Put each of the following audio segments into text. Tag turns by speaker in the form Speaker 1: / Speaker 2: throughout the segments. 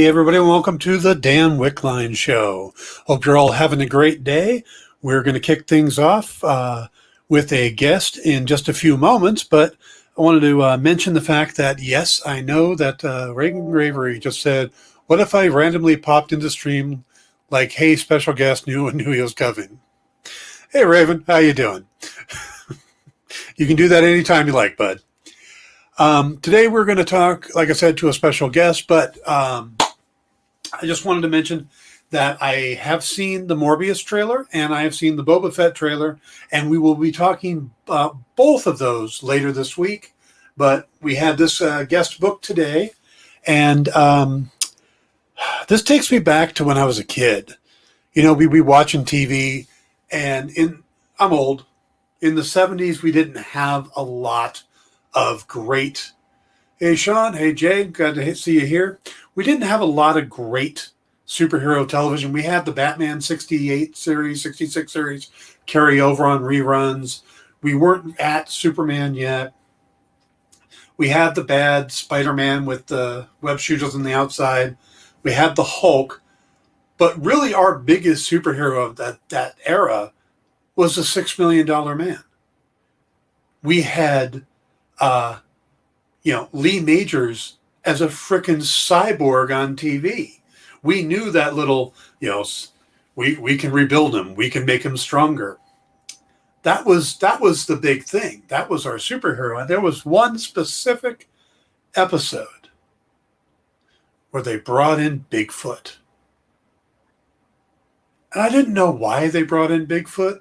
Speaker 1: everybody, and welcome to the Dan Wickline Show. Hope you're all having a great day. We're going to kick things off with a guest in just a few moments, but I wanted to mention the fact that, yes, I know that Reagan Gravery just said, what if I randomly popped into stream like, hey, special guest, knew he was coming. Hey, Raven, how you doing? You can do that anytime you like, bud. Today we're going to talk, like I said, to a special guest, but I just wanted to mention that I have seen the Morbius trailer and I have seen the Boba Fett trailer, and we will be talking both of those later this week. But we had this guest book today, and this takes me back to when I was a kid. You know, we'd be watching TV, and I'm old. In the 70s, we didn't have a lot of great. Hey, Sean. Hey, Jay. Glad to see you here. We didn't have a lot of great superhero television. We had the Batman 68 series, 66 series carry over on reruns. We weren't at Superman yet. We had the bad Spider-Man with the web shooters on the outside. We had the Hulk. But really our biggest superhero of that era was the $6 Million Man. We had Lee Majors as a frickin' cyborg on TV. We knew that little, we can rebuild him. We can make him stronger. That was the big thing. That was our superhero. And there was one specific episode where they brought in Bigfoot. And I didn't know why they brought in Bigfoot,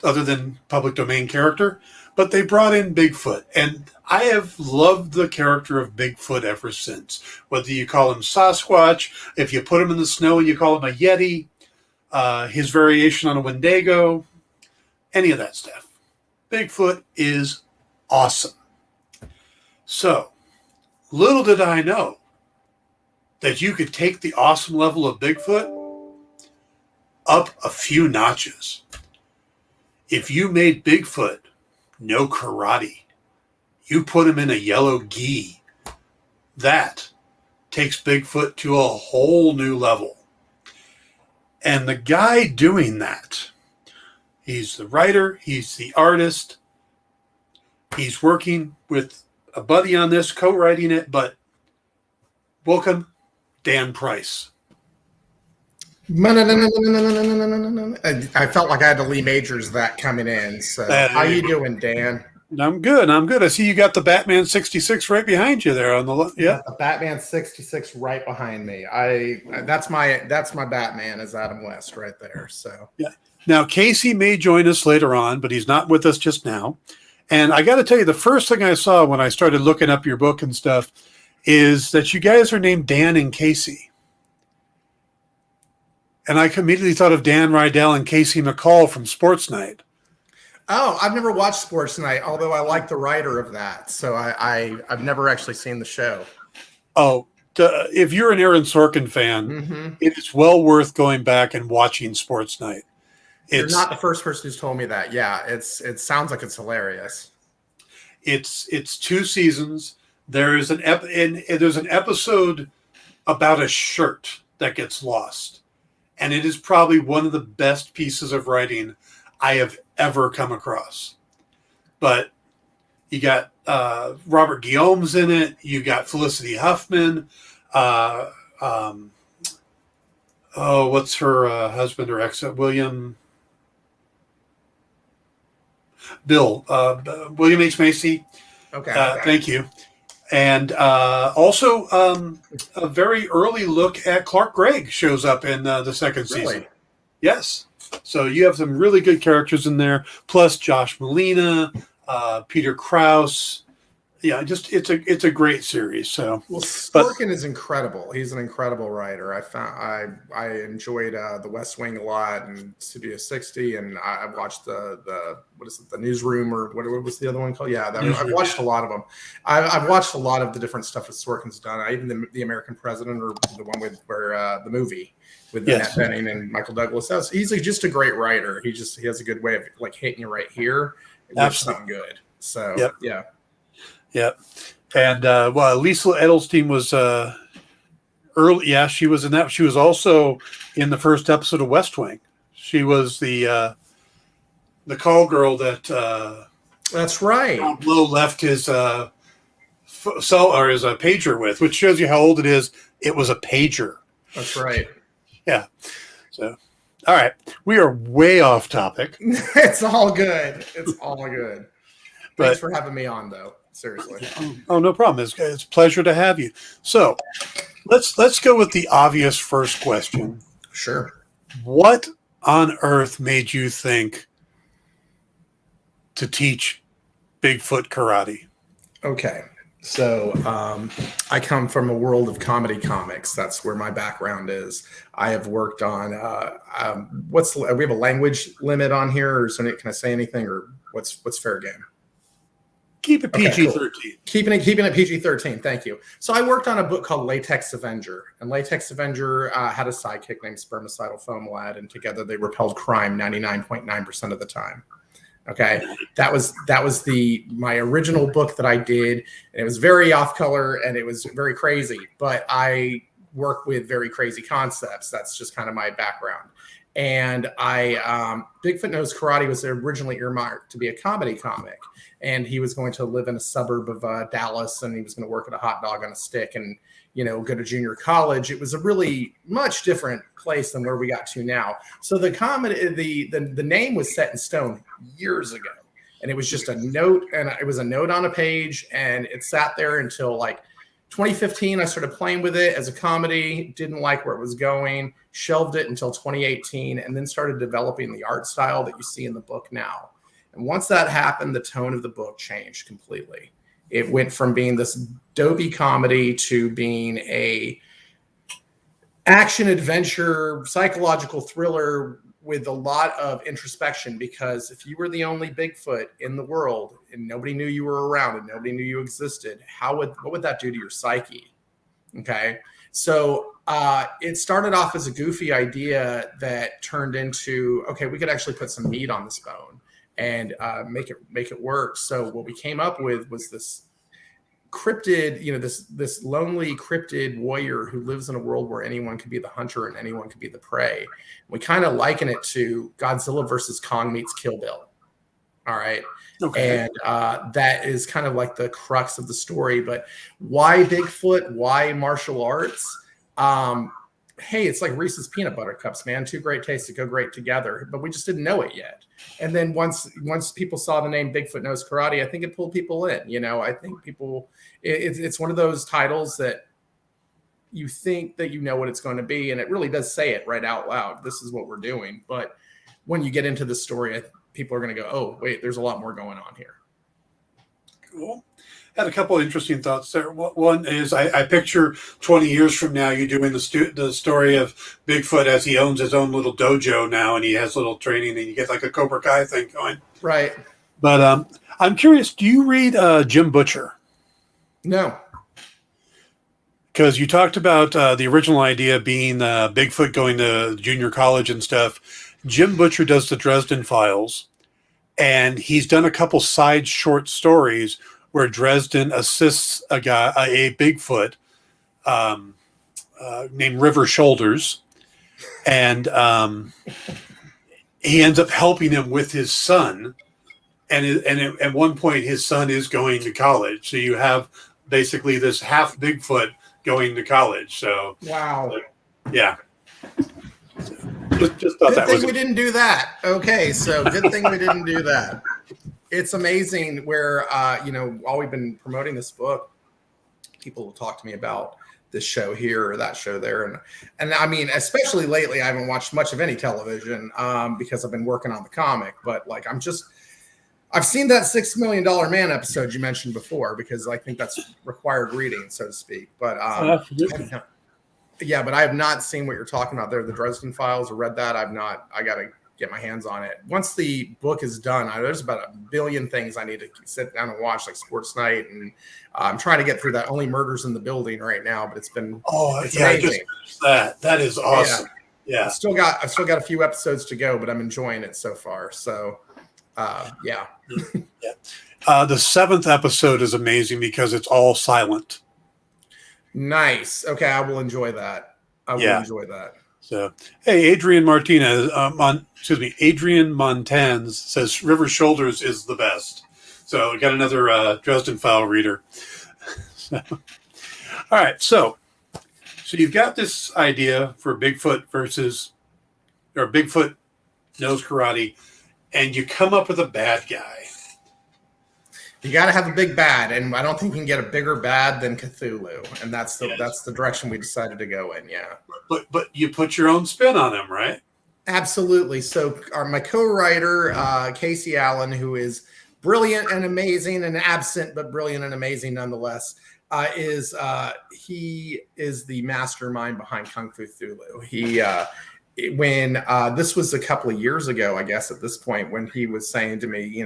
Speaker 1: other than public domain character, but they brought in Bigfoot. And I have loved the character of Bigfoot ever since. Whether you call him Sasquatch, if you put him in the snow and you call him a Yeti, his variation on a Wendigo, any of that stuff. Bigfoot is awesome. So, little did I know that you could take the awesome level of Bigfoot up a few notches. If you made Bigfoot know karate, you put him in a yellow gi, that takes Bigfoot to a whole new level. And the guy doing that, he's the writer, he's the artist, he's working with a buddy on this, co-writing it, but welcome, Dan Price.
Speaker 2: I felt like I had to Lee Majors that coming in. So how you doing, Dan?
Speaker 1: I'm good. I see you got the Batman 66 right behind you there on the left. Yeah,
Speaker 2: the Batman 66 right behind me. That's my Batman is Adam West right there. So
Speaker 1: yeah. Now Casey may join us later on, but he's not with us just now. And I got to tell you, the first thing I saw when I started looking up your book and stuff is that you guys are named Dan and Casey. And I immediately thought of Dan Rydell and Casey McCall from Sports Night.
Speaker 2: Oh, I've never watched Sports Night, although I like the writer of that. So I've never actually seen the show.
Speaker 1: Oh, if you're an Aaron Sorkin fan, It is well worth going back and watching Sports Night.
Speaker 2: You're not the first person who's told me that. Yeah, it sounds like it's hilarious.
Speaker 1: It's 2 seasons. There's an episode about a shirt that gets lost. And it is probably one of the best pieces of writing I have ever come across. But you got Robert Guillaume's in it. You got Felicity Huffman. What's her husband or ex? William H. Macy.
Speaker 2: Okay.
Speaker 1: Thank you. And also a very early look at Clark Gregg shows up in the second season.
Speaker 2: Really?
Speaker 1: Yes. So you have some really good characters in there, plus Josh Molina, Peter Krause. Yeah, just it's a great series. So
Speaker 2: Sorkin is incredible. He's an incredible writer. I enjoyed The West Wing a lot and Studio 60, and I watched the Newsroom, or what was the other one called? Yeah, I've watched a lot of them. I've watched a lot of the different stuff that Sorkin's done. Even the American President, or the one where the movie with Annette Bening and Michael Douglas. He's just a great writer. He has a good way of like hitting you right here with something good. So yeah.
Speaker 1: Yep. And Lisa Edelstein was early. Yeah, she was in that. She was also in the first episode of West Wing. She was the call girl that
Speaker 2: That's right.
Speaker 1: John Blow left his his pager with, which shows you how old it is. It was a pager.
Speaker 2: That's right.
Speaker 1: Yeah. So, all right, we are way off topic.
Speaker 2: It's all good. It's all good. Thanks for having me on, though. Seriously.
Speaker 1: Oh, no problem. It's a pleasure to have you. So, let's go with the obvious first question.
Speaker 2: Sure.
Speaker 1: What on earth made you think to teach Bigfoot karate?
Speaker 2: Okay. So I come from a world of comedy comics. That's where my background is. I have worked on we have a language limit on here, or can I say anything, or what's fair game?
Speaker 1: Keep it PG-13.
Speaker 2: Cool. Keeping it PG-13. Thank you. So I worked on a book called Latex Avenger, and Latex Avenger had a sidekick named Spermicidal Foam Lad, and together they repelled crime 99.9% of the time. Okay, that was my original book that I did, and it was very off color and it was very crazy. But I work with very crazy concepts. That's just kind of my background. And Bigfoot Knows Karate was originally earmarked to be a comedy comic, and he was going to live in a suburb of Dallas, and he was going to work at a hot dog on a stick, and go to junior college. It was a really much different place than where we got to now. So the comedy, the name was set in stone years ago, and it was just a note, and it was a note on a page, and it sat there until like 2015. I started playing with it as a comedy, didn't like where it was going, shelved it until 2018, and then started developing the art style that you see in the book now. And once that happened, the tone of the book changed completely. It went from being this dopey comedy to being a action adventure, psychological thriller with a lot of introspection. Because if you were the only Bigfoot in the world and nobody knew you were around and nobody knew you existed, what would that do to your psyche? Okay. So it started off as a goofy idea that turned into, okay, we could actually put some meat on this bone and make it work. So what we came up with was this cryptid, this lonely cryptid warrior who lives in a world where anyone could be the hunter and anyone could be the prey. We kind of liken it to Godzilla versus Kong meets Kill Bill. All right. Okay. And that is kind of like the crux of the story. But why Bigfoot? Why martial arts? Hey, it's like Reese's peanut butter cups, man. Two great tastes that go great together, but we just didn't know it yet. And then once people saw the name Bigfoot Knows Karate, I think it pulled people in. I think people, it's one of those titles that you think that you know what it's going to be, and it really does say it right out loud. This is what we're doing. But when you get into the story, people are going to go, "Oh, wait, there's a lot more going on here."
Speaker 1: Cool. Had a couple of interesting thoughts there. One is I picture 20 years from now you doing the story of Bigfoot as he owns his own little dojo now, and he has little training, and you get like a Cobra Kai thing going.
Speaker 2: Right.
Speaker 1: But I'm curious, do you read Jim Butcher?
Speaker 2: No.
Speaker 1: Because you talked about the original idea being Bigfoot going to junior college and stuff. Jim Butcher does the Dresden Files, and he's done a couple side short stories where Dresden assists a Bigfoot named River Shoulders, and he ends up helping him with his son. And at one point, his son is going to college. So you have basically this half Bigfoot going to college. So
Speaker 2: wow,
Speaker 1: yeah. Just thought
Speaker 2: good
Speaker 1: that
Speaker 2: thing
Speaker 1: was
Speaker 2: we didn't do that. Okay, so good thing we didn't do that. It's amazing where, while we've been promoting this book, people will talk to me about this show here or that show there. And I mean, especially lately, I haven't watched much of any television because I've been working on the comic. But like, I've seen that $6 Million Man episode you mentioned before, because I think that's required reading, so to speak. But yeah, but I have not seen what you're talking about there, the Dresden Files, or read that. I got to get my hands on it. Once the book is done, there's about a billion things I need to sit down and watch, like Sports Night, and I'm trying to get through that Only Murders in the Building right now, but it's amazing.
Speaker 1: I just that is awesome. Yeah.
Speaker 2: I've still got a few episodes to go, but I'm enjoying it so far. So yeah.
Speaker 1: The 7th episode is amazing because it's all silent.
Speaker 2: Nice. Okay, I will enjoy that. I will enjoy that.
Speaker 1: So, hey, Adrian Martinez, Adrian Montans says River Shoulders is the best. So we got another Dresden File reader. So, all right, so you've got this idea for Bigfoot Knows Karate, and you come up with a bad guy.
Speaker 2: You got to have a big bad, and I don't think you can get a bigger bad than Cthulhu, and that's the direction we decided to go in. Yeah,
Speaker 1: but you put your own spin on him, right?
Speaker 2: Absolutely. So my co-writer Casey Allen, who is brilliant and amazing, and absent but brilliant and amazing nonetheless, he is the mastermind behind Kung Fu Cthulhu. When this was a couple of years ago, I guess at this point, when he was saying to me,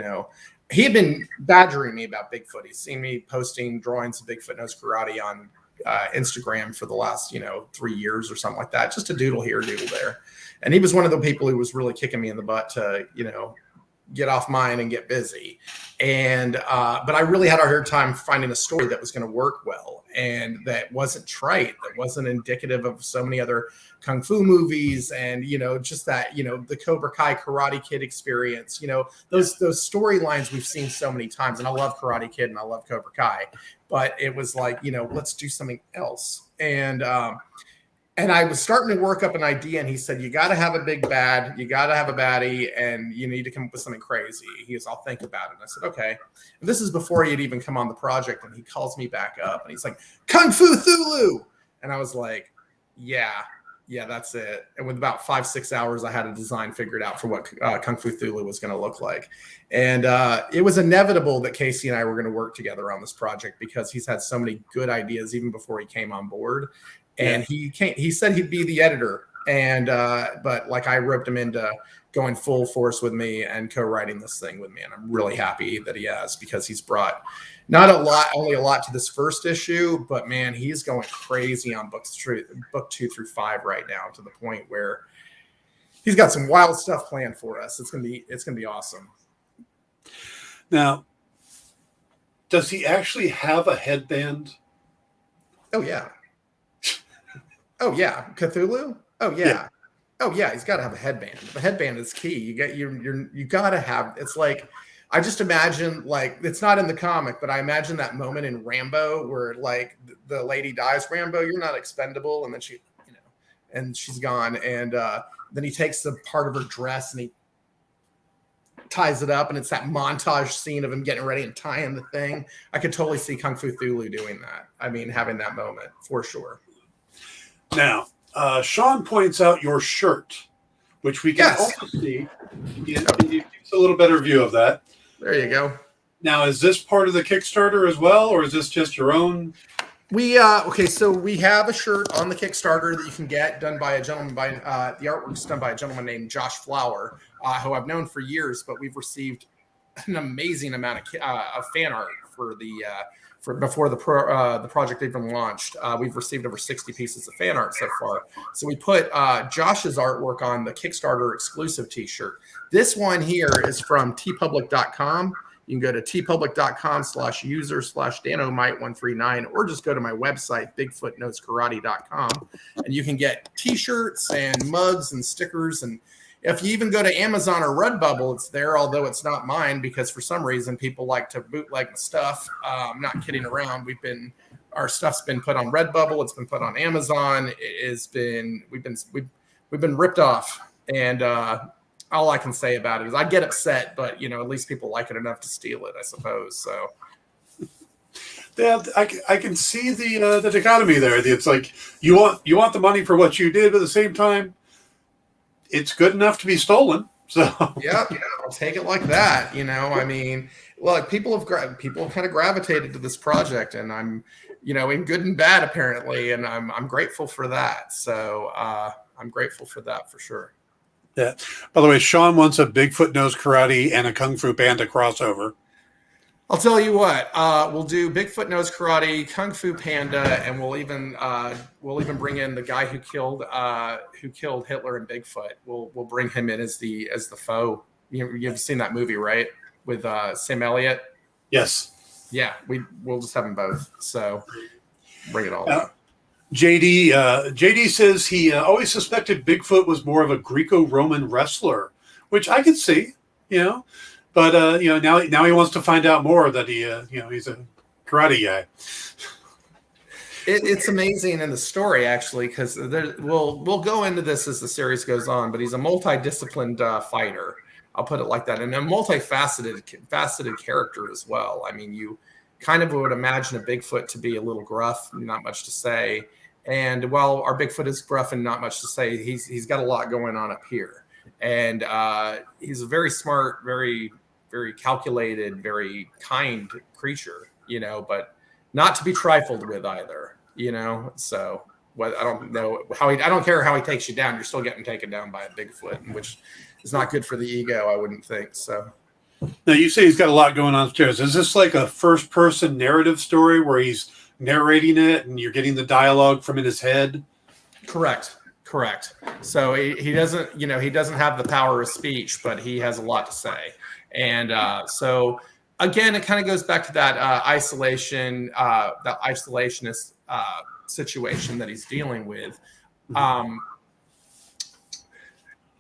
Speaker 2: he had been badgering me about Bigfoot. He's seen me posting drawings of Bigfoot Knows Karate on Instagram for the last, 3 years or something like that, just a doodle here, doodle there. And he was one of the people who was really kicking me in the butt to, get off mine and get busy. And, but I really had a hard time finding a story that was going to work well and that wasn't trite, that wasn't indicative of so many other Kung Fu movies and, just that, the Cobra Kai Karate Kid experience, those storylines we've seen so many times. And I love Karate Kid and I love Cobra Kai, but it was like, let's do something else. And I was starting to work up an idea, and he said, you got to have a big bad, you got to have a baddie, and you need to come up with something crazy. He goes, I'll think about it. And I said, okay. And this is before he had even come on the project, and he calls me back up, and he's like, Kung Fu Cthulhu! And I was like, yeah, that's it. And with about 5-6 hours, I had a design figured out for what Kung Fu Cthulhu was going to look like. And it was inevitable that Casey and I were going to work together on this project because he's had so many good ideas even before he came on board. And he said he'd be the editor. And but like I roped him into going full force with me and co-writing this thing with me. And I'm really happy that he has, because he's brought only a lot to this first issue, but man, he's going crazy on book 2 through 5 right now, to the point where he's got some wild stuff planned for us. It's gonna be awesome.
Speaker 1: Now, does he actually have a headband?
Speaker 2: Oh yeah. Oh yeah, Cthulhu. Oh yeah. Oh yeah. He's got to have a headband. The headband is key. You got to have. It's like, I just imagine, like, it's not in the comic, but I imagine that moment in Rambo where like the lady dies. Rambo, you're not expendable, and then she, and she's gone, and then he takes the part of her dress and he ties it up, and it's that montage scene of him getting ready and tying the thing. I could totally see Kung Fu Cthulhu doing that. I mean, having that moment for sure.
Speaker 1: Now, Sean points out your shirt, which we can also see. Gives a little better view of that.
Speaker 2: There you go.
Speaker 1: Now, is this part of the Kickstarter as well, or is this just your own?
Speaker 2: So we have a shirt on the Kickstarter that you can get, done by a gentleman the artwork's done by a gentleman named Josh Flower, who I've known for years, but we've received an amazing amount of fan art for before the project even launched. We've received over 60 pieces of fan art so far. So we put Josh's artwork on the Kickstarter exclusive t-shirt. This one here is from tpublic.com. You can go to tpublic.com/user/danomite139, or just go to my website, bigfootknowskarate.com, and you can get t-shirts and mugs and stickers. And if you even go to Amazon or Redbubble, it's there, although it's not mine, because for some reason people like to bootleg my stuff. I'm not kidding around. Our stuff's been put on Redbubble. It's been put on Amazon. We've been ripped off. And all I can say about it is I get upset, but at least people like it enough to steal it, I suppose. So.
Speaker 1: Yeah, I can see the dichotomy there. It's like you want the money for what you did, but at the same time, it's good enough to be stolen. So
Speaker 2: yeah, I'll take it like that. I mean, look, people have kind of gravitated to this project, and I'm, in good and bad apparently, and I'm grateful for that. So I'm grateful for that for sure.
Speaker 1: Yeah. By the way, Sean wants a Bigfoot Knows Karate and a Kung Fu Panda crossover.
Speaker 2: I'll tell you what. We'll do Bigfoot Knows Karate, Kung Fu Panda, and we'll even bring in the guy who killed Hitler and Bigfoot. We'll bring him in as the foe. You've seen that movie, right? With Sam Elliott.
Speaker 1: Yes.
Speaker 2: Yeah, we'll just have them both. So bring it all.
Speaker 1: JD says he always suspected Bigfoot was more of a Greco-Roman wrestler, which I could see, but now he wants to find out more that he's a karate guy.
Speaker 2: It's amazing in the story, actually, because we'll go into this as the series goes on, but he's a multidisciplined fighter. I'll put it like that, and a multifaceted character as well. I mean, you kind of would imagine a Bigfoot to be a little gruff, not much to say. And while our Bigfoot is gruff and not much to say, he's got a lot going on up here. And he's a very smart, very, very calculated, very kind creature, but not to be trifled with either, So I don't know I don't care how he takes you down. You're still getting taken down by a Bigfoot, which is not good for the ego, I wouldn't think. So.
Speaker 1: Now, you say he's got a lot going on upstairs. Is this like a first-person narrative story where he's narrating it and you're getting the dialogue from in his head?
Speaker 2: Correct. So he doesn't, he doesn't have the power of speech, but he has a lot to say. And so again, it kind of goes back to that that isolationist situation that he's dealing with.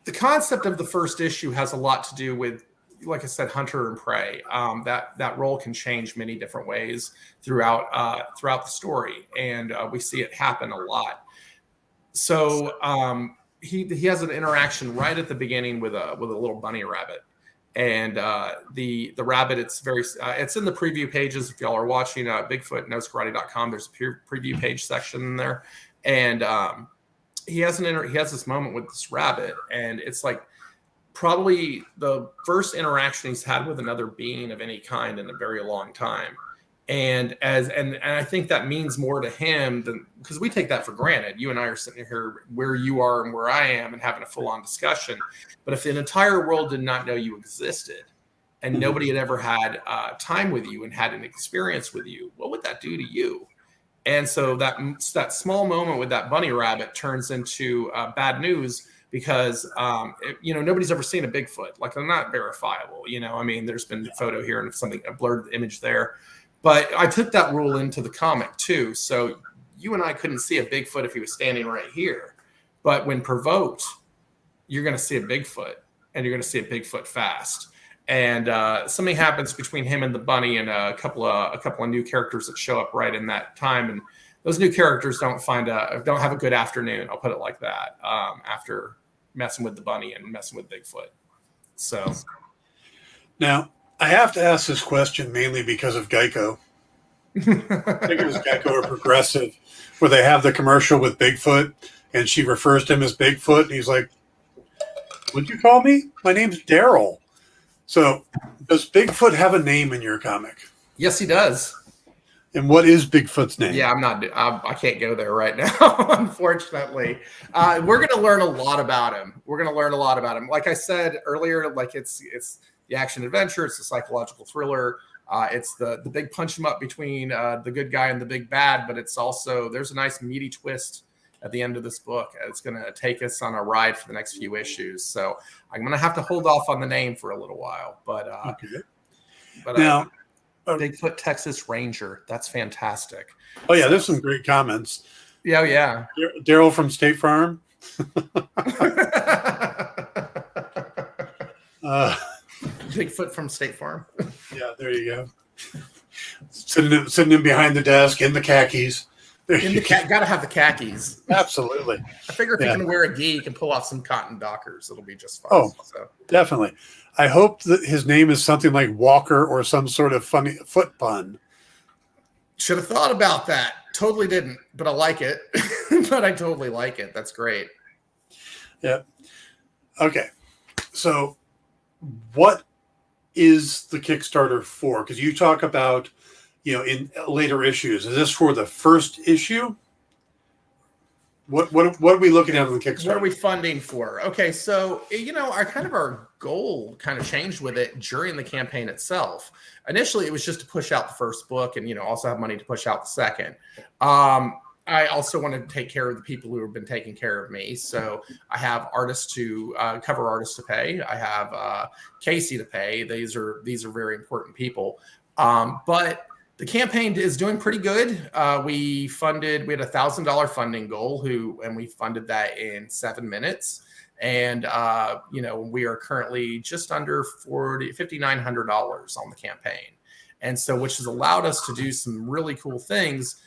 Speaker 2: The concept of the first issue has a lot to do with, like I said, hunter and prey. That role can change many different ways throughout the story, and we see it happen a lot. So he has an interaction right at the beginning with a little bunny rabbit, and the rabbit. It's in the preview pages. If y'all are watching Bigfoot Knows Karate.com, there's a preview page section in there, and he has this moment with this rabbit, and it's like probably the first interaction he's had with another being of any kind in a very long time. And I think that means more to him than, because we take that for granted. You and I are sitting here where you are and where I am and having a full-on discussion. But if the entire world did not know you existed and nobody had ever had time with you and had an experience with you, what would that do to you? And so that small moment with that bunny rabbit turns into bad news, because nobody's ever seen a Bigfoot. Like, they're not verifiable. I mean, there's been a photo here and a blurred image there. But I took that rule into the comic too. So you and I couldn't see a Bigfoot if he was standing right here. But when provoked, you're going to see a Bigfoot, and you're going to see a Bigfoot fast. And something happens between him and the bunny, and a couple of new characters that show up right in that time. And those new characters don't have a good afternoon. I'll put it like that. After messing with the bunny and messing with Bigfoot. So
Speaker 1: now I have to ask this question mainly because of Geico. I think it was Geico or Progressive, where they have the commercial with Bigfoot, and she refers to him as Bigfoot, and he's like, "What'd you call me? My name's Daryl." So does Bigfoot have a name in your comic?
Speaker 2: Yes, he does.
Speaker 1: And what is Bigfoot's name?
Speaker 2: Yeah, I can't go there right now, unfortunately. We're going to learn a lot about him. Like I said earlier, like it's the action adventure. It's the psychological thriller. It's the big punch 'em up between the good guy and the big bad. But it's also, there's a nice meaty twist at the end of this book. It's going to take us on a ride for the next few issues. So I'm going to have to hold off on the name for a little while. But now, Bigfoot Texas Ranger. That's fantastic.
Speaker 1: Oh yeah, there's some great comments.
Speaker 2: Yeah.
Speaker 1: Daryl from State Farm.
Speaker 2: Bigfoot from State Farm.
Speaker 1: Yeah, there you go. Sitting in behind the desk in the khakis.
Speaker 2: Gotta have the khakis.
Speaker 1: Absolutely.
Speaker 2: I figure if you can wear a gi, you can pull off some cotton Dockers. It'll be just fine.
Speaker 1: Oh, so definitely. I hope that his name is something like Walker or some sort of funny foot pun.
Speaker 2: Should have thought about that. Totally didn't, but I like it. But I totally like it. That's great.
Speaker 1: Yeah. Okay. So what is the Kickstarter for? Because you talk about, in later issues. Is this for the first issue? What are we looking at on the Kickstarter?
Speaker 2: What are we funding for? Okay, so our goal kind of changed with it during the campaign itself. Initially, it was just to push out the first book and also have money to push out the second. I also want to take care of the people who have been taking care of me. So I have cover artists to pay. I have Casey to pay. These are very important people. But The campaign is doing pretty good. We had $1,000 funding goal, and we funded that in 7 minutes. And, we are currently just under $5,900 on the campaign. And so, which has allowed us to do some really cool things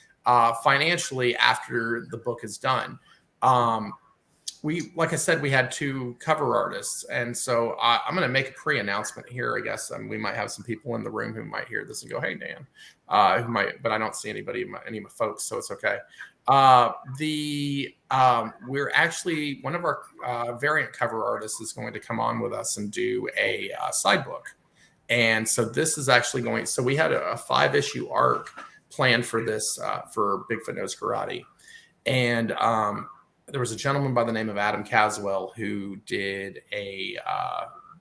Speaker 2: financially after the book is done. Like I said, we had 2 cover artists. And so I'm going to make a pre-announcement here, I guess. We might have some people in the room who might hear this and go, hey, Dan, but I don't see any of my folks, so it's okay. We're actually, one of our variant cover artists is going to come on with us and do a side book. And so this is actually so we had a 5-issue arc planned for this, for Bigfoot Knows Karate. And there was a gentleman by the name of Adam Caswell who did a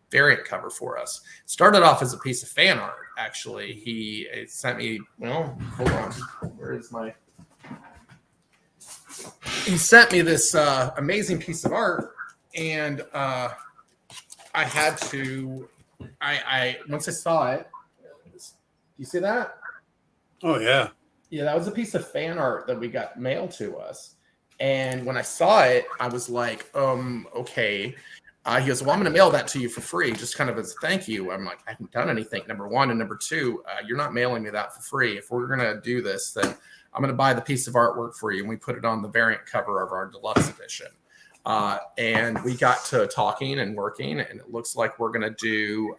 Speaker 2: variant cover for us. Started off as a piece of fan art, actually. He sent me, hold on, where is my... He sent me this amazing piece of art, and I had to... once I saw it, you see that?
Speaker 1: Oh, yeah.
Speaker 2: Yeah, that was a piece of fan art that we got mailed to us. And when I saw it, I was like, okay. He goes, well, I'm going to mail that to you for free, just kind of as a thank you. I'm like, I haven't done anything, number one. And number two, you're not mailing me that for free. If we're going to do this, then I'm going to buy the piece of artwork for you. And we put it on the variant cover of our deluxe edition. And we got to talking and working, and it looks like we're going to do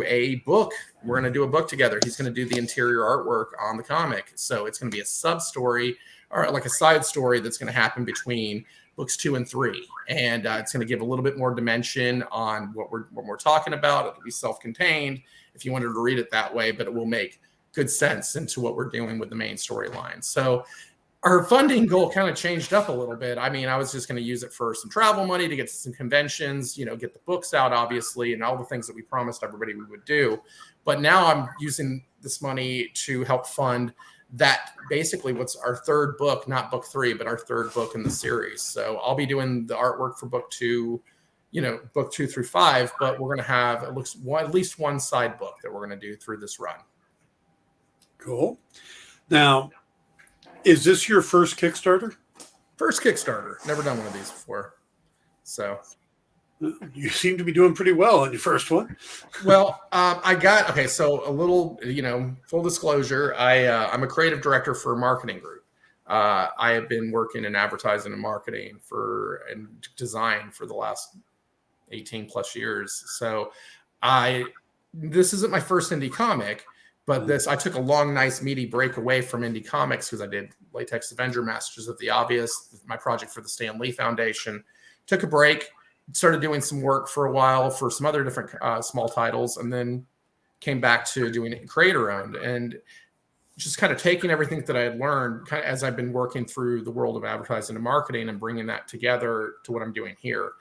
Speaker 2: a book. We're going to do a book together. He's going to do the interior artwork on the comic. So it's going to be a sub-story, or like a side story that's going to happen between books 2 and 3. And it's going to give a little bit more dimension on what we're talking about. It'll be self-contained if you wanted to read it that way, but it will make good sense into what we're doing with the main storyline. So our funding goal kind of changed up a little bit. I mean, I was just going to use it for some travel money to get to some conventions, get the books out, obviously, and all the things that we promised everybody we would do. But now I'm using this money to help fund that, basically what's our 3rd book, not book 3, but our 3rd book in the series. So I'll be doing the artwork for book 2, book 2 through 5, but we're going to have, at least one side book that we're going to do through this run.
Speaker 1: Cool. Now, is this your first Kickstarter?
Speaker 2: First Kickstarter. Never done one of these before. So
Speaker 1: you seem to be doing pretty well on your first one.
Speaker 2: Well, so a little, full disclosure, I'm a creative director for a marketing group. I have been working in advertising and marketing and design for the last 18 plus years. So this isn't my first indie comic, but I took a long, nice, meaty break away from indie comics because I did Latex Avenger, Masters of the Obvious, my project for the Stan Lee Foundation. Took a break, started doing some work for a while for some other different small titles, and then came back to doing it creator-owned and just kind of taking everything that I had learned kind of as I've been working through the world of advertising and marketing and bringing that together to what I'm doing here.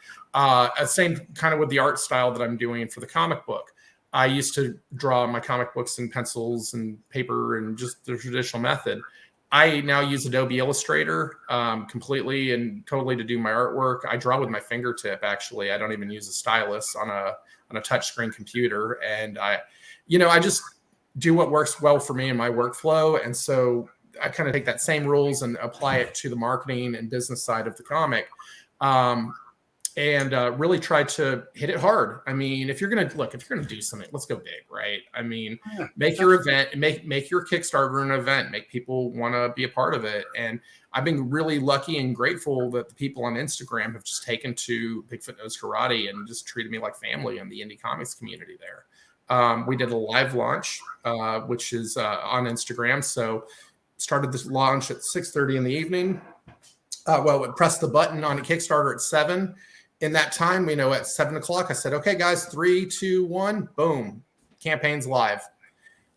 Speaker 2: Same kind of with the art style that I'm doing for the comic book. I used to draw my comic books in pencils and paper and just the traditional method. I now use Adobe Illustrator completely and totally to do my artwork. I draw with my fingertip, actually. I don't even use a stylus on a touchscreen computer. And I just do what works well for me in my workflow. And so I kind of take that same rules and apply it to the marketing and business side of the comic. And really try to hit it hard. I mean, if you're going to do something, let's go big, right? I mean, make your event, make your Kickstarter an event, make people want to be a part of it. And I've been really lucky and grateful that the people on Instagram have just taken to Bigfoot Knows Karate and just treated me like family in the indie comics community there. We did a live launch, which is on Instagram. So started this launch at 6:30 in the evening. Press the button on a Kickstarter at 7. In that time, at 7 o'clock, I said, okay, guys, 3, 2, 1, boom, campaign's live.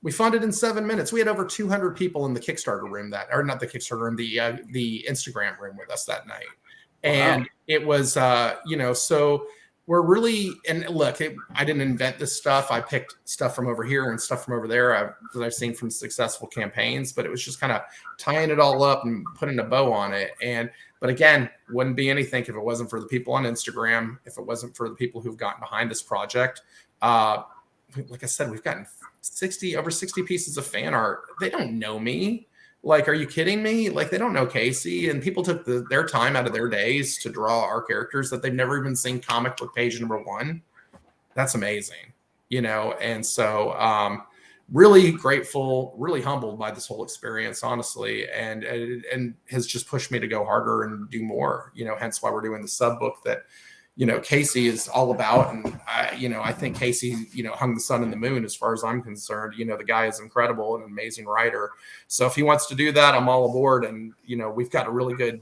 Speaker 2: We funded in 7 minutes. We had over 200 people in the Kickstarter room not the Kickstarter room, the Instagram room with us that night. And wow. It was, so we're really, and look, I didn't invent this stuff. I picked stuff from over here and stuff from over there that I've seen from successful campaigns, but it was just kind of tying it all up and putting a bow on it. But again, wouldn't be anything if it wasn't for the people on Instagram, if it wasn't for the people who've gotten behind this project. Like I said, we've gotten over 60 pieces of fan art. They don't know me. Like, are you kidding me? Like, they don't know Casey. And people took their time out of their days to draw our characters that they've never even seen comic book page number 1. That's amazing, you know? And so, really grateful, really humbled by this whole experience, honestly, and has just pushed me to go harder and do more, you know, hence why we're doing the sub book that, you know, Casey is all about. And I think Casey, you know, hung the sun and the moon as far as I'm concerned. You know, the guy is incredible and an amazing writer. So if he wants to do that, I'm all aboard. And, you know, we've got a really good,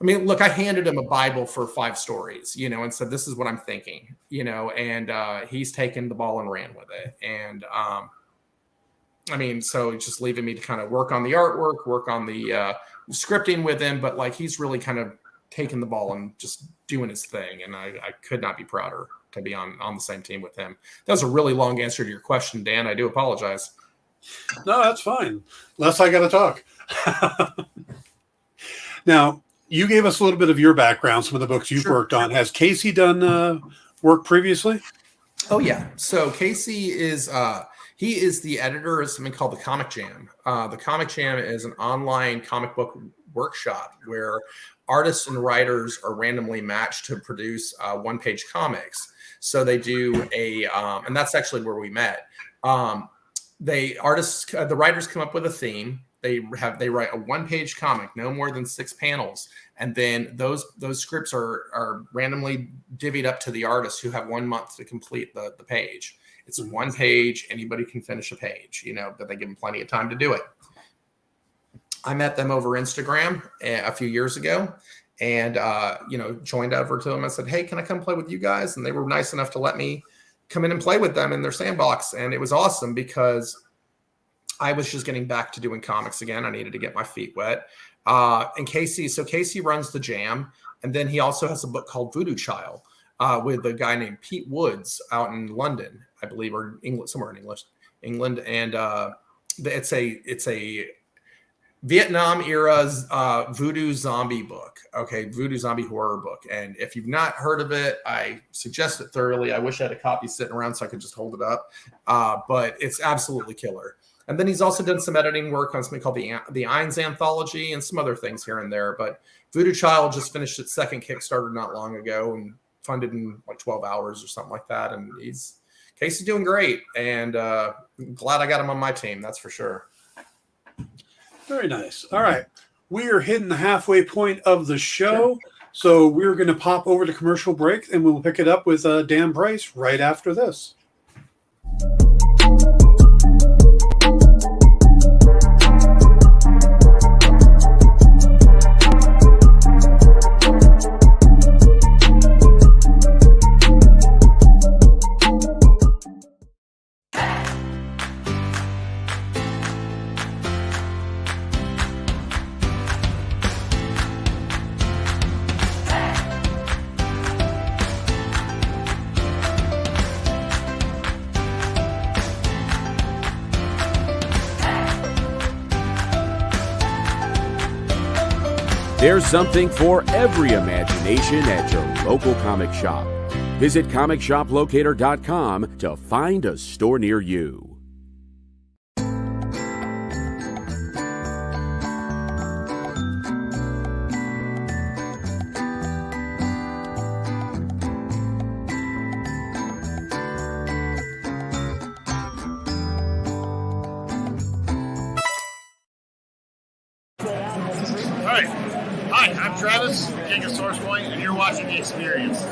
Speaker 2: I mean, look, I handed him a Bible for 5 stories, you know, and said, this is what I'm thinking, you know, and he's taken the ball and ran with it. And, I mean, so just leaving me to kind of work on the artwork, work on the scripting with him, but like, he's really kind of taking the ball and just doing his thing. And I could not be prouder to be on the same team with him. That was a really long answer to your question, Dan. I do apologize.
Speaker 1: No, that's fine. Unless I got to talk. Now, you gave us a little bit of your background, some of the books you've worked on. Has Casey done work previously?
Speaker 2: Oh, yeah. So Casey is he is the editor of something called the Comic Jam. The Comic Jam is an online comic book workshop where artists and writers are randomly matched to produce one-page comics. So they do and that's actually where we met. The writers come up with a theme. They write a one-page comic, no more than 6 panels, and then those scripts are randomly divvied up to the artists who have 1 month to complete the page. It's 1 page. Anybody can finish a page, you know, but they give them plenty of time to do it. I met them over Instagram a few years ago, and you know, joined over to them. I said, "Hey, can I come play with you guys?" And they were nice enough to let me come in and play with them in their sandbox, and it was awesome because I was just getting back to doing comics again. I needed to get my feet wet. And Casey runs the jam, and then he also has a book called Voodoo Child with a guy named Pete Woods out in London, I believe, or England, somewhere in England, and it's a Vietnam era voodoo zombie book. Okay, voodoo zombie horror book. And if you've not heard of it, I suggest it thoroughly. I wish I had a copy sitting around so I could just hold it up. But it's absolutely killer. And then he's also done some editing work on something called the Ainz Anthology and some other things here and there. But Voodoo Child just finished its second Kickstarter not long ago and funded in like 12 hours or something like that. And Casey's doing great. And glad I got him on my team. That's for sure.
Speaker 1: Very nice. All right. We are hitting the halfway point of the show. So we're going to pop over to commercial break, and we'll pick it up with Dan Price right after this.
Speaker 3: There's something for every imagination at your local comic shop. Visit comicshoplocator.com to find a store near you.
Speaker 4: Hi, I'm Travis, King of Source Point, and you're watching The Experience.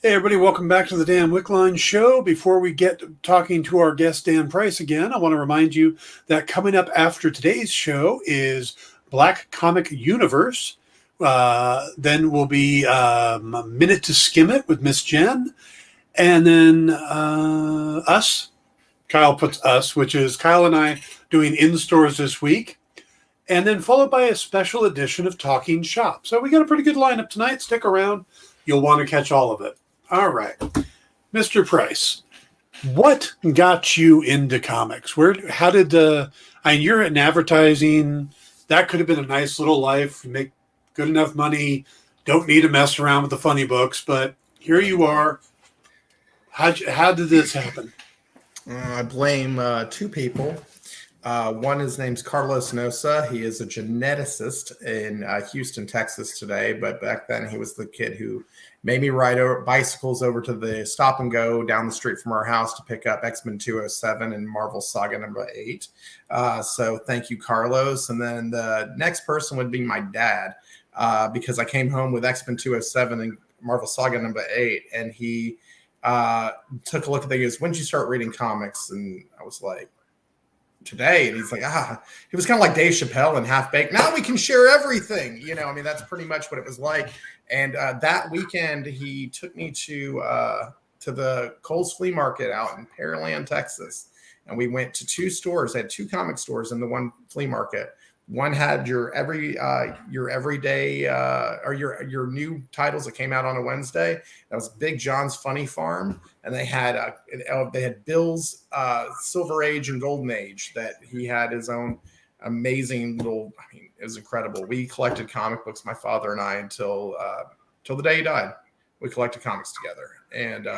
Speaker 1: Hey, everybody, welcome back to the Dan Wickline Show. Before we get talking to our guest, Dan Price, again, I want to remind you that coming up after today's show is Black Comic Universe. Then will be a Minute to Skim It with Miss Jen. And then us, Kyle puts us, which is Kyle and I doing in-stores this week. And then followed by a special edition of Talking Shop. So we got a pretty good lineup tonight. Stick around. You'll want to catch all of it. All right. Mr. Price, what got you into comics? How did you're in advertising. That could have been a nice little life. You make good enough money. Don't need to mess around with the funny books, but here you are. How did this happen?
Speaker 2: I blame two people. One, his name's Carlos Nosa. He is a geneticist in Houston, Texas today. But back then, he was the kid who made me ride bicycles over to the Stop and Go down the street from our house to pick up X-Men 207 and Marvel Saga number 8. So thank you, Carlos. And then the next person would be my dad, because I came home with X-Men 207 and Marvel Saga number 8. And he took a look at the, he goes, when did you start reading comics? And I was like, today. And he's like, he was kind of like Dave Chappelle and Half Baked. Now we can share everything. I mean, that's pretty much what it was like. And that weekend, he took me to the Kohl's Flea Market out in Pearland, Texas. And we went to two stores. They had two comic stores in the one flea market. One had your everyday or your new titles that came out on a Wednesday. That was Big John's Funny Farm, and they had Bill's Silver Age and Golden Age. That he had his own amazing little. I mean, it was incredible. We collected comic books, my father and I, until the day he died. We collected comics together, and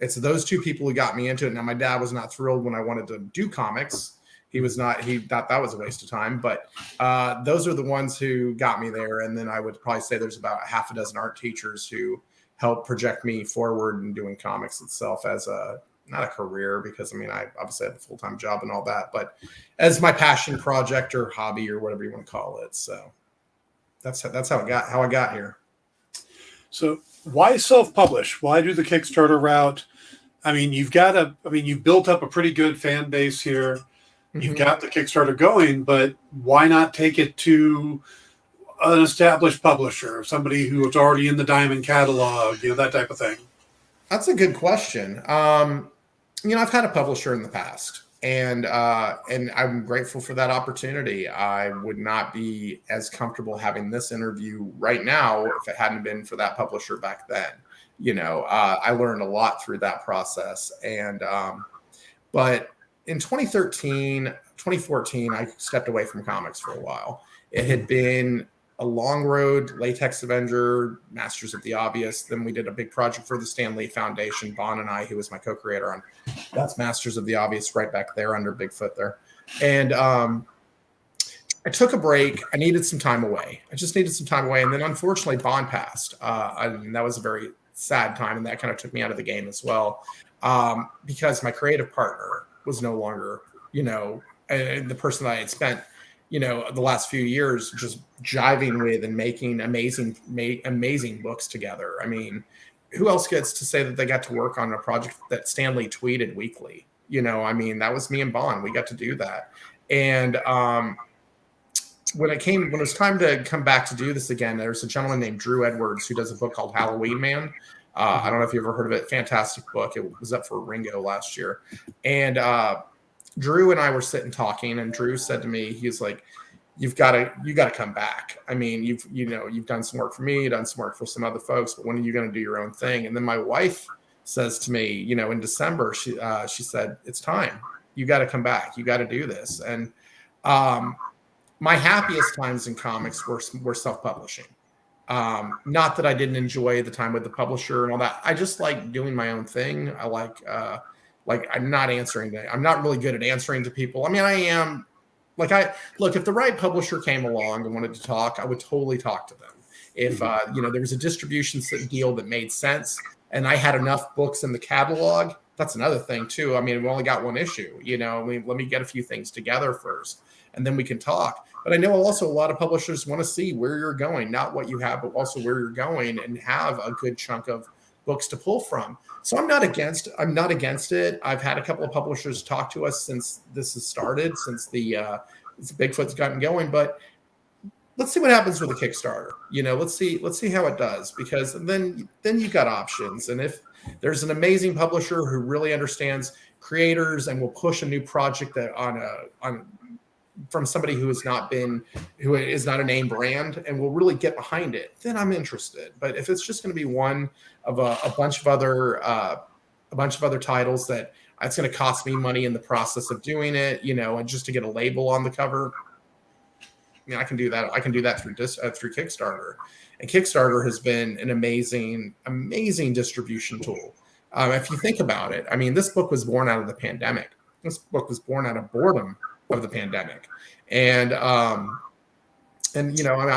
Speaker 2: it's those two people who got me into it. Now, my dad was not thrilled when I wanted to do comics. He thought that was a waste of time, but those are the ones who got me there. And then I would probably say there's about half a dozen art teachers who helped project me forward in doing comics itself as not a career, because I mean, I obviously have a full-time job and all that, but as my passion project or hobby or whatever you want to call it. So that's how I got here.
Speaker 1: So why self-publish? Why do the Kickstarter route? I mean, you've built up a pretty good fan base here. You've got the Kickstarter going, but why not take it to an established publisher, somebody who is already in the Diamond catalog, that type of thing?
Speaker 2: That's a good question. I've had a publisher in the past, and I'm grateful for that opportunity. I would not be as comfortable having this interview right now if it hadn't been for that publisher back then. I learned a lot through that process, and but in 2014, I stepped away from comics for a while. It had been a long road, Latex Avenger, Masters of the Obvious. Then we did a big project for the Stan Lee Foundation, Bon and I, who was my co-creator on. That's Masters of the Obvious right back there under Bigfoot there. And I took a break. I needed some time away. I just needed some time away. And then unfortunately, Bon passed. And that was a very sad time. And that kind of took me out of the game as well, because my creative partner was no longer, and the person that I had spent, the last few years just jiving with and making amazing books together. I mean, who else gets to say that they got to work on a project that Stan Lee tweeted weekly? I mean, that was me and Bon. We got to do that. And when it was time to come back to do this again, there was a gentleman named Drew Edwards who does a book called Halloween Man. I don't know if you've ever heard of it. Fantastic book. It was up for Ringo last year. And Drew and I were sitting talking, and Drew said to me, he's like, you got to come back. I mean, you've done some work for me, you've done some work for some other folks, but when are you going to do your own thing? And then my wife says to me, in December, she said, it's time. You got to come back. You got to do this. And my happiest times in comics were self-publishing. Not that I didn't enjoy the time with the publisher and all that. I just like doing my own thing. I like I'm not answering. I'm not really good at answering to people. I mean, I am. If the right publisher came along and wanted to talk, I would totally talk to them. If there was a distribution deal that made sense, and I had enough books in the catalog, that's another thing too. I mean, we only got one issue. Let me get a few things together first, and then we can talk. But I know also a lot of publishers want to see where you're going, not what you have, but also where you're going, and have a good chunk of books to pull from. So I'm not against it. I've had a couple of publishers talk to us since this has started, since the Bigfoot's gotten going, but let's see what happens with the Kickstarter. Let's see how it does, because then you've got options. And if there's an amazing publisher who really understands creators and will push a new project that from somebody who is not a name brand and will really get behind it, then I'm interested. But if it's just going to be one of a bunch of other titles that it's going to cost me money in the process of doing it, and just to get a label on the cover, I can do that. I can do that through Kickstarter, and Kickstarter has been an amazing distribution tool. If you think about it, this book was born out of the pandemic. This book was born out of boredom of the pandemic, and I'm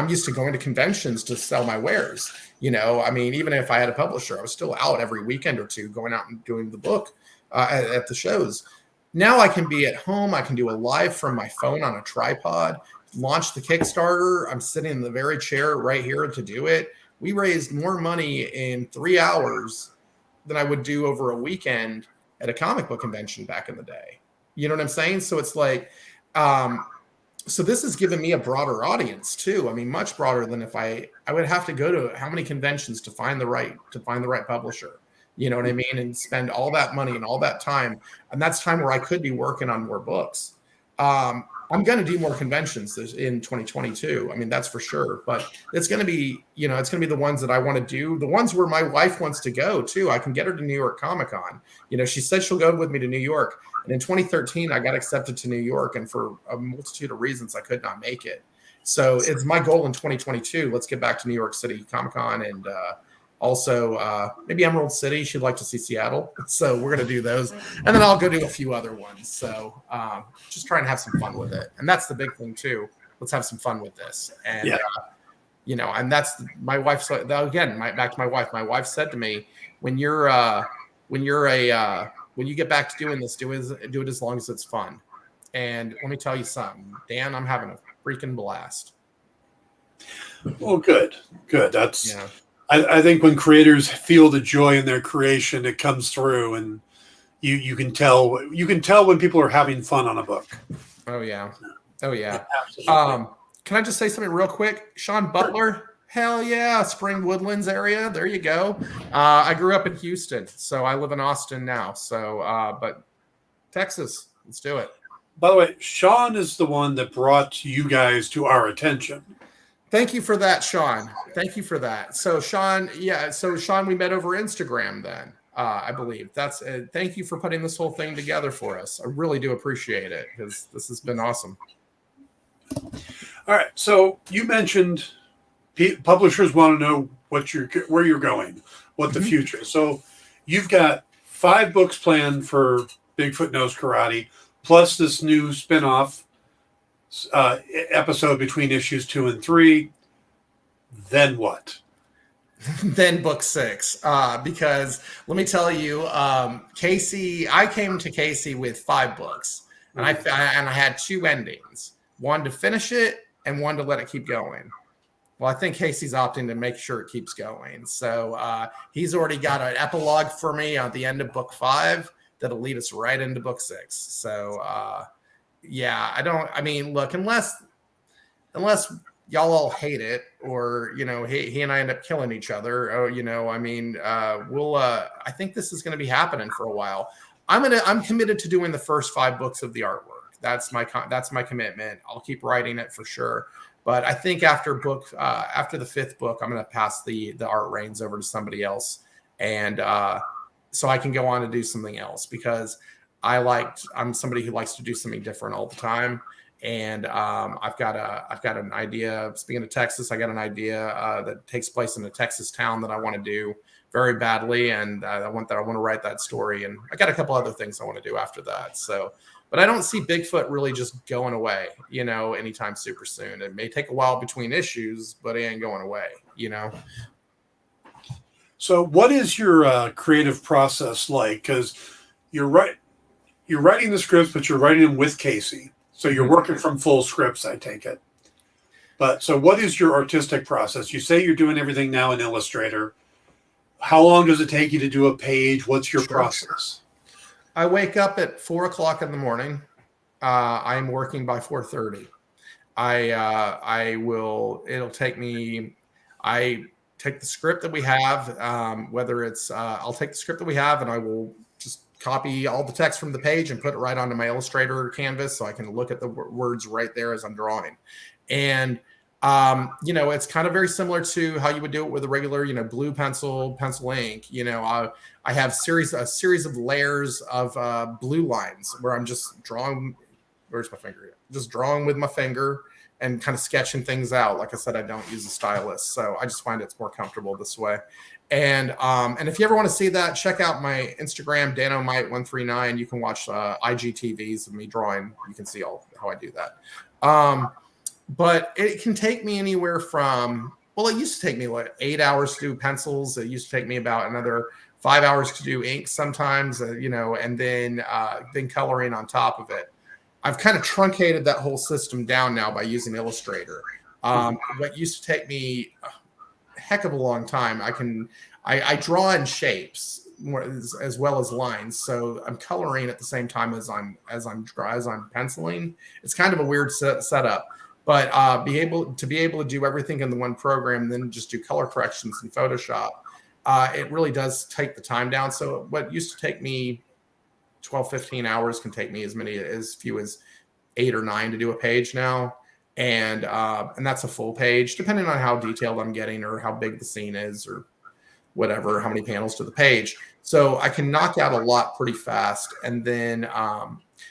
Speaker 2: used to going to conventions to sell my wares. Even if I had a publisher, I was still out every weekend or two, going out and doing the book at the shows. Now I can be at home. I can do a live from my phone on a tripod. Launch the Kickstarter. I'm sitting in the very chair right here to do it. We raised more money in 3 hours than I would do over a weekend at a comic book convention back in the day. You know what I'm saying? So it's like, so this has given me a broader audience too. Much broader than if I would have to go to how many conventions to find the right publisher. You know what I mean? And spend all that money and all that time. And that's time where I could be working on more books. I'm going to do more conventions in 2022. That's for sure. But it's going to be, it's going to be the ones that I want to do, the ones where my wife wants to go too. I can get her to New York Comic Con. She said she'll go with me to New York. And in 2013, I got accepted to New York. And for a multitude of reasons, I could not make it. So it's my goal in 2022. Let's get back to New York City Comic Con, and also maybe Emerald City. She'd like to see Seattle. So we're going to do those. And then I'll go do a few other ones. So just trying to have some fun with it. And that's the big thing too. Let's have some fun with this. And, and that's my wife. So again, back to my wife. My wife said to me, when you get back to doing this, do it as long as it's fun. And let me tell you something, Dan, I'm having a freaking blast.
Speaker 1: Well, good. That's, I think when creators feel the joy in their creation, it comes through, and you can tell when people are having fun on a book.
Speaker 2: Oh yeah. Absolutely. Can I just say something real quick? Sean Butler, hell yeah, Spring Woodlands area. There you go. I grew up in Houston, so I live in Austin now. So, but Texas, let's do it.
Speaker 1: By the way, Sean is the one that brought you guys to our attention.
Speaker 2: Thank you for that, Sean. Thank you for that. So Sean, we met over Instagram then, I believe. Thank you for putting this whole thing together for us. I really do appreciate it, because this has been awesome.
Speaker 1: All right. So you mentioned publishers want to know where you're going, what the future is. So you've got 5 books planned for Bigfoot Knows Karate, plus this new spinoff episode between issues 2 and 3. Then what?
Speaker 2: Then book 6, because let me tell you, Casey, I came to Casey with 5 books, and I had 2 endings, one to finish it and one to let it keep going. Well, I think Casey's opting to make sure it keeps going. So he's already got an epilogue for me at the end of book 5 that'll lead us right into book 6. So look, unless y'all all hate it, or he and I end up killing each other, or I think this is going to be happening for a while. I'm committed to doing the first 5 books of the artwork. That's my commitment. I'll keep writing it for sure. But I think after the 5th book, I'm going to pass the art reins over to somebody else, and so I can go on and do something else, because I'm somebody who likes to do something different all the time. And I've got an idea. Speaking of Texas, I got an idea that takes place in a Texas town that I want to do very badly, and I want to write that story. And I got a couple other things I want to do after that. So, but I don't see Bigfoot really just going away, anytime super soon. It may take a while between issues, but it ain't going away,
Speaker 1: So, what is your creative process like? Because you're writing the scripts, but you're writing them with Casey. So you're working from full scripts, I take it. But so what is your artistic process? You say you're doing everything now in Illustrator. how long does it take you to do a page? What's your
Speaker 2: Sure.
Speaker 1: process?
Speaker 2: I wake up at 4:00 in the morning. I'm working by 4:30. It'll take me, I take the script that we have, whether it's, I'll take the script that we have and I will just copy all the text from the page and put it right onto my Illustrator canvas so I can look at the words right there as I'm drawing. And, it's kind of very similar to how you would do it with a regular, blue pencil ink. I have a series of layers of blue lines where I'm just drawing. Where's my finger? Just drawing with my finger and kind of sketching things out. Like I said, I don't use a stylus, so I just find it's more comfortable this way. And if you ever want to see that, check out my Instagram, danomite139. You can watch IGTVs of me drawing. You can see all how I do that. But it can take me anywhere from, well, it used to take me like 8 hours to do pencils. It used to take me about another 5 hours to do ink sometimes, and then coloring on top of it. I've kind of truncated that whole system down now by using Illustrator. What used to take me a heck of a long time, I draw in shapes as well as lines, so I'm coloring at the same time as I'm penciling. It's kind of a weird setup, but be able to do everything in the one program, and then just do color corrections in Photoshop. It really does take the time down. So what used to take me 12, 15 hours can take me as few as 8 or 9 to do a page now. And that's a full page, depending on how detailed I'm getting or how big the scene is or whatever, how many panels to the page. So I can knock out a lot pretty fast. And then,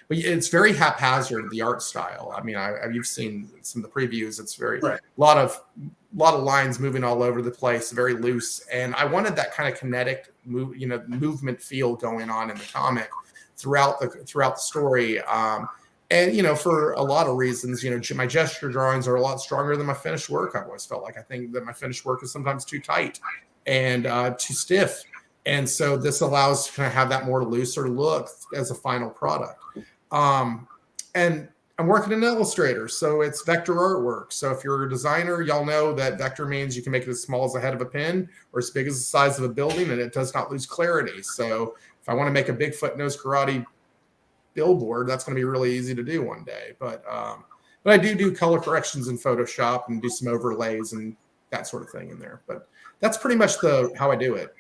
Speaker 2: but it's very haphazard, the art style. I mean, you've seen some of the previews. It's very,
Speaker 1: Right.
Speaker 2: a lot of lines moving all over the place, very loose. And I wanted that kind of kinetic movement feel going on in the comic throughout the story. And, for a lot of reasons, my gesture drawings are a lot stronger than my finished work. I've always felt like I think that my finished work is sometimes too tight and too stiff. And so this allows to kind of have that more looser look as a final product. And I'm working in Illustrator, so it's vector artwork. So if you're a designer, y'all know that vector means you can make it as small as the head of a pin or as big as the size of a building, and it does not lose clarity. So if I want to make a Bigfoot Knows Karate billboard, that's going to be really easy to do one day. But I do color corrections in Photoshop and do some overlays and that sort of thing in there. But that's pretty much how I do it.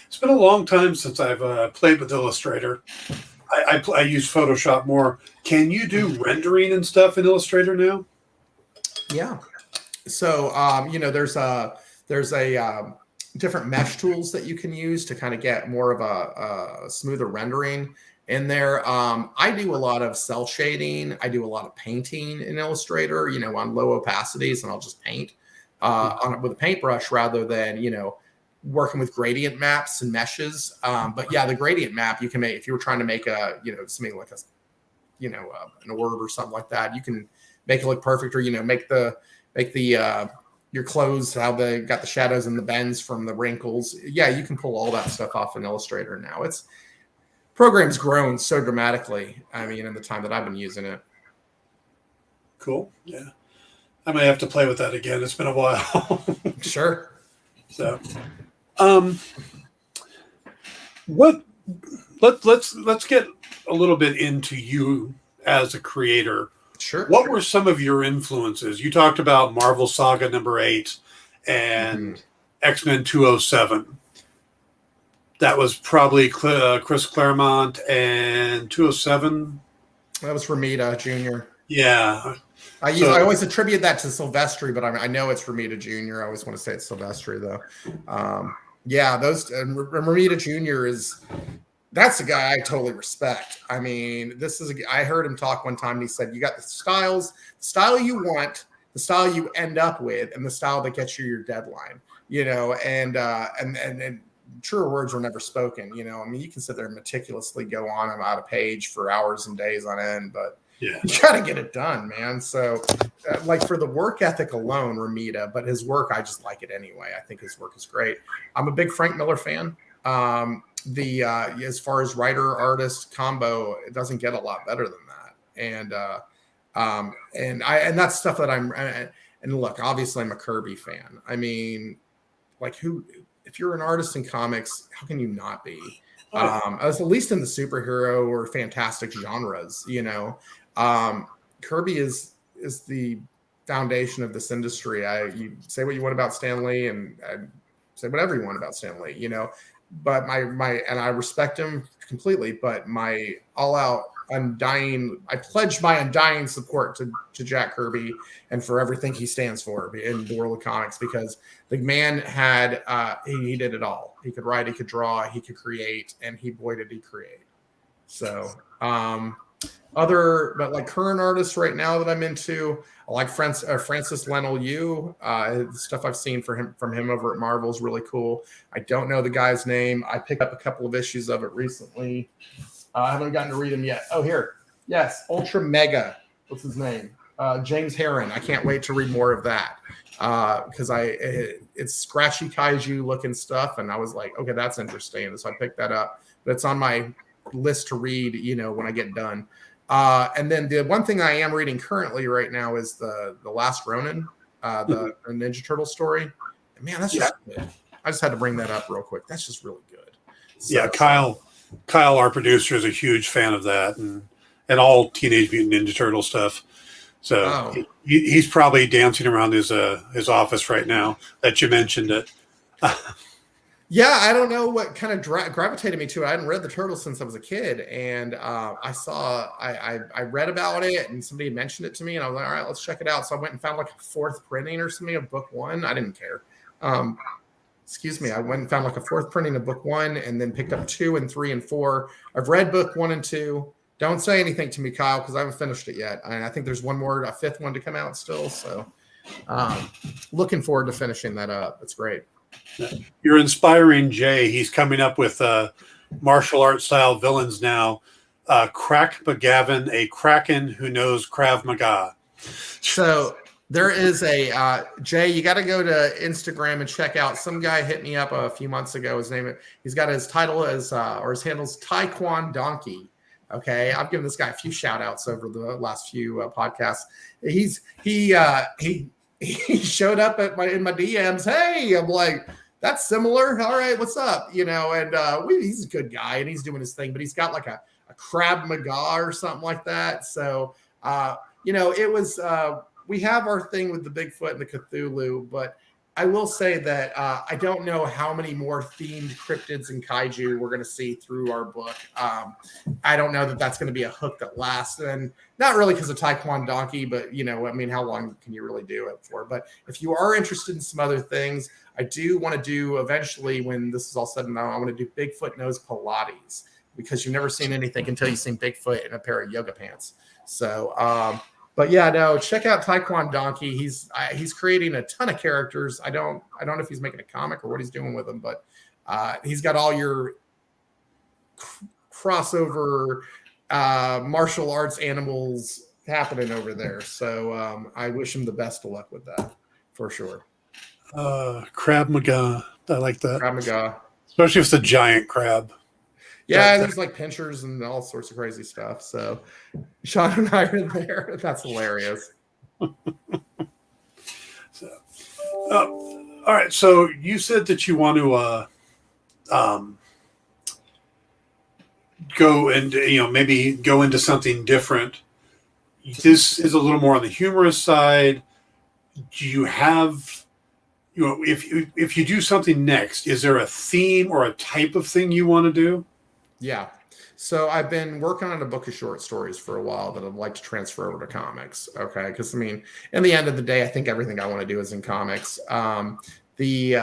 Speaker 1: It's been a long time since I've played with Illustrator. I use Photoshop more. Can you do rendering and stuff in Illustrator now?
Speaker 2: Yeah. So there's a different mesh tools that you can use to kind of get more of a smoother rendering in there. I do a lot of cell shading. I do a lot of painting in Illustrator, on low opacities, and I'll just paint on it with a paintbrush rather than, working with gradient maps and meshes. But yeah, the gradient map you can make if you were trying to make something like an orb or something like that. You can make it look perfect, or make your clothes how they got the shadows and the bends from the wrinkles. Yeah, you can pull all that stuff off in Illustrator now. Program's grown so dramatically. I mean, in the time that I've been using it.
Speaker 1: Cool. Yeah, I might have to play with that again. It's been a while.
Speaker 2: Sure.
Speaker 1: So, let's get a little bit into you as a creator.
Speaker 2: Sure.
Speaker 1: What were some of your influences? You talked about Marvel Saga #8 and X-Men 207. That was probably Chris Claremont, and 207.
Speaker 2: That was Romita Jr.
Speaker 1: Yeah.
Speaker 2: I always attribute that to Silvestri, but I know it's Romita Jr. I always want to say it's Silvestri, though. Romita Jr. That's a guy I totally respect. I mean, I heard him talk one time, and he said, you got the style you want, the style you end up with, and the style that gets you your deadline, and truer words were never spoken. I mean, you can sit there and meticulously go on about a page for hours and days on end, but
Speaker 1: yeah,
Speaker 2: you got to get it done, man. So for the work ethic alone, Romita, but his work, I just like it anyway. I think his work is great. I'm a big Frank Miller fan. As far as writer artist combo, it doesn't get a lot better than that. And that's stuff that and look, obviously I'm a Kirby fan. I mean, if you're an artist in comics, how can you not be? At least in the superhero or fantastic genres, Kirby is the foundation of this industry. You say what you want about Stan Lee, and say whatever you want about Stan Lee, but and I respect him completely, but my I pledge my undying support to Jack Kirby and for everything he stands for in the world of comics, because the man had, he did it all. He could write, he could draw, he could create, and boy did he create. So, but like current artists right now that I'm into, I like Francis Lennell Yu. The stuff I've seen from him over at Marvel is really cool. I don't know the guy's name. I picked up a couple of issues of it recently. I haven't gotten to read them yet. Oh, here. Yes, Ultra Mega. What's his name? James Herron. I can't wait to read more of that because it's scratchy kaiju looking stuff, and I was like, okay, that's interesting. So I picked that up. But it's on my list to read, when I get done. And then the one thing I am reading currently right now is the Last Ronin, the Ninja Turtle story. And man, that's just good. I just had to bring that up real quick. That's just really good. So,
Speaker 1: Kyle, our producer, is a huge fan of that and all Teenage Mutant Ninja Turtle stuff. So he's probably dancing around his office right now that you mentioned it.
Speaker 2: Yeah, I don't know what kind of gravitated me to it. I hadn't read the Turtles since I was a kid, and I read about it, and somebody mentioned it to me, and I was like, all right, let's check it out. So I went and found like a fourth printing or something of book one. I didn't care. I went and found like a fourth printing of book one, and then picked up 2 and 3 and 4. I've read book 1 and 2. Don't say anything to me, Kyle, because I haven't finished it yet. And I think there's a fifth one to come out still. So looking forward to finishing that up. It's great.
Speaker 1: You're inspiring Jay. He's coming up with martial arts style villains now. Crack McGavin, a Kraken who knows Krav Maga.
Speaker 2: So there is a Jay. You got to go to Instagram and check out. Some guy hit me up a few months ago. He's got his title his handle's Taekwon Donkey. Okay, I've given this guy a few shout outs over the last few podcasts. He showed up in my DMs. Hey, I'm like, that's similar. All right, what's up? And he's a good guy and he's doing his thing, but he's got like a Krav Maga or something like that. So, it was, we have our thing with the Bigfoot and the Cthulhu, but I will say that I don't know how many more themed cryptids and kaiju we're going to see through our book. I don't know that that's going to be a hook that lasts, and not really because of Taekwon Donkey, but how long can you really do it for? But if you are interested in some other things, I do want to do eventually, when this is all said and done, I want to do Bigfoot Knows Pilates, because you've never seen anything until you've seen Bigfoot in a pair of yoga pants. So, but yeah, no, check out Taekwon Donkey. He's creating a ton of characters. I don't know if he's making a comic or what he's doing with them, but he's got all your crossover martial arts animals happening over there. So I wish him the best of luck with that for sure.
Speaker 1: Krav Maga. I like that.
Speaker 2: Krav Maga.
Speaker 1: Especially if it's a giant crab.
Speaker 2: Yeah, there's like pinchers and all sorts of crazy stuff. So Sean and I are there. That's hilarious.
Speaker 1: All right. So you said that you want to go and maybe go into something different. This is a little more on the humorous side. Do you have, if you do something next, is there a theme or a type of thing you want to do?
Speaker 2: Yeah. So I've been working on a book of short stories for a while that I'd like to transfer over to comics. Okay. Because in the end of the day, I think everything I want to do is in comics. I do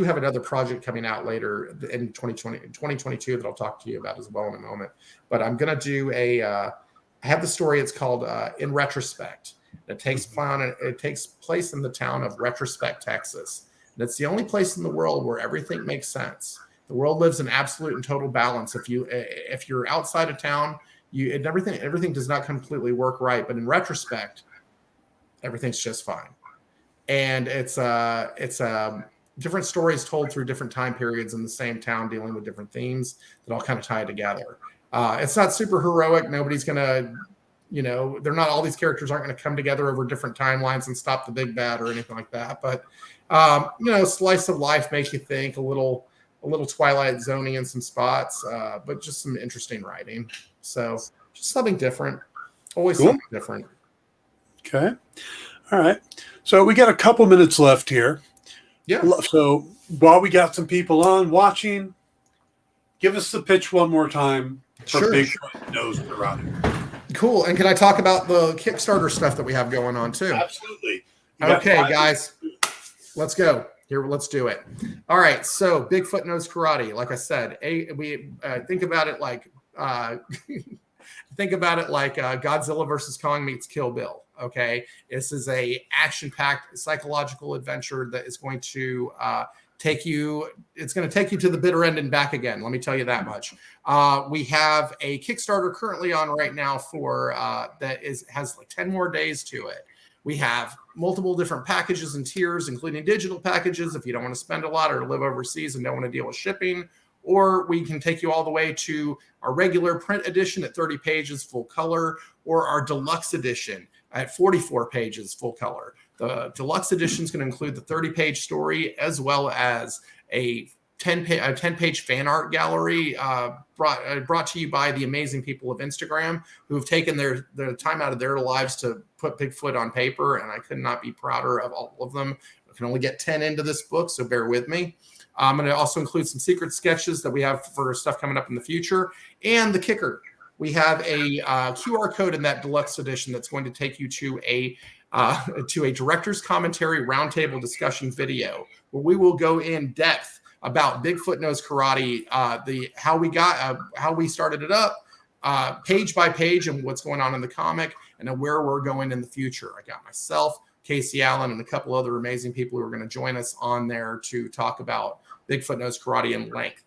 Speaker 2: have another project coming out later in 2022 that I'll talk to you about as well in a moment. But I'm going to do I have the story. It's called In Retrospect. It takes place in the town of Retrospect, Texas. And it's the only place in the world where everything makes sense. The world lives in absolute and total balance. If you're outside of town, everything does not completely work right. But in retrospect, everything's just fine. And it's different stories told through different time periods in the same town, dealing with different themes that all kind of tie together. It's not super heroic. Nobody's gonna You know, they're not, all these characters aren't going to come together over different timelines and stop the big bad or anything like that. But, you know, slice of life makes you think, a little Twilight Zone-y in some spots, but just some interesting writing. So just something different. Always
Speaker 1: Cool.
Speaker 2: something different.
Speaker 1: Okay. All right. So we got a couple minutes left here.
Speaker 2: Yeah.
Speaker 1: So while we got some people on watching, give us the pitch one more time for
Speaker 2: Sure.
Speaker 1: Bigfoot Knows Karate.
Speaker 2: Cool. And can I talk about the Kickstarter stuff that we have going on too?
Speaker 1: Absolutely. You got
Speaker 2: Okay,
Speaker 1: 5
Speaker 2: guys, let's go. Here, let's do it. All right. So Bigfoot Knows Karate. Like I said, we think about it like Godzilla versus Kong meets Kill Bill. Okay, this is a action-packed psychological adventure that is going to take you. It's going to take you to the bitter end and back again. Let me tell you that much. We have a Kickstarter currently on right now for has like 10 more days to it. We have multiple different packages and tiers, including digital packages if you don't want to spend a lot or live overseas and don't want to deal with shipping. Or we can take you all the way to our regular print edition at 30 pages full color, or our deluxe edition at 44 pages full color. The deluxe edition is going to include the 30-page story as well as a 10-page fan art gallery brought to you by the amazing people of Instagram who have taken their time out of their lives to put Bigfoot on paper, and I could not be prouder of all of them. I can only get 10 into this book, so bear with me. I'm going to also include some secret sketches that we have for stuff coming up in the future. And the kicker, we have a QR code in that deluxe edition that's going to take you to a director's commentary roundtable discussion video where we will go in depth about Bigfoot Knows Karate, how we started it up, page by page, and what's going on in the comic, and then where we're going in the future. I got myself, Casey Allen, and a couple other amazing people who are going to join us on there to talk about Bigfoot Knows Karate in length.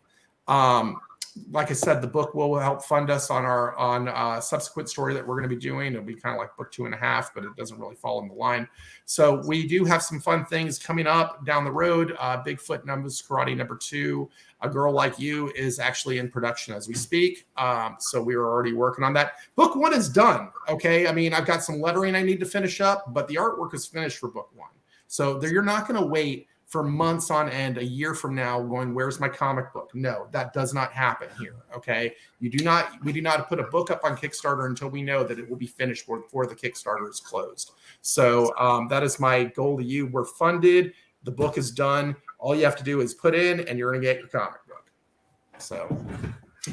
Speaker 2: Like I said, the book will help fund us on our subsequent story that we're going to be doing. It'll be kind of like book 2.5, but it doesn't really fall in the line. So we do have some fun things coming up down the road. Bigfoot Knows Karate number 2, A Girl Like You, is actually in production as we speak. So we are already working on that. Book 1 is done. Okay. I mean, I've got some lettering I need to finish up, but the artwork is finished for book 1. So you're not going to wait for months on end, a year from now, going, where's my comic book? No, that does not happen here. Okay. We do not put a book up on Kickstarter until we know that it will be finished before the Kickstarter is closed. So that is my goal to you. We're funded. The book is done. All you have to do is put in and you're going to get your comic book. So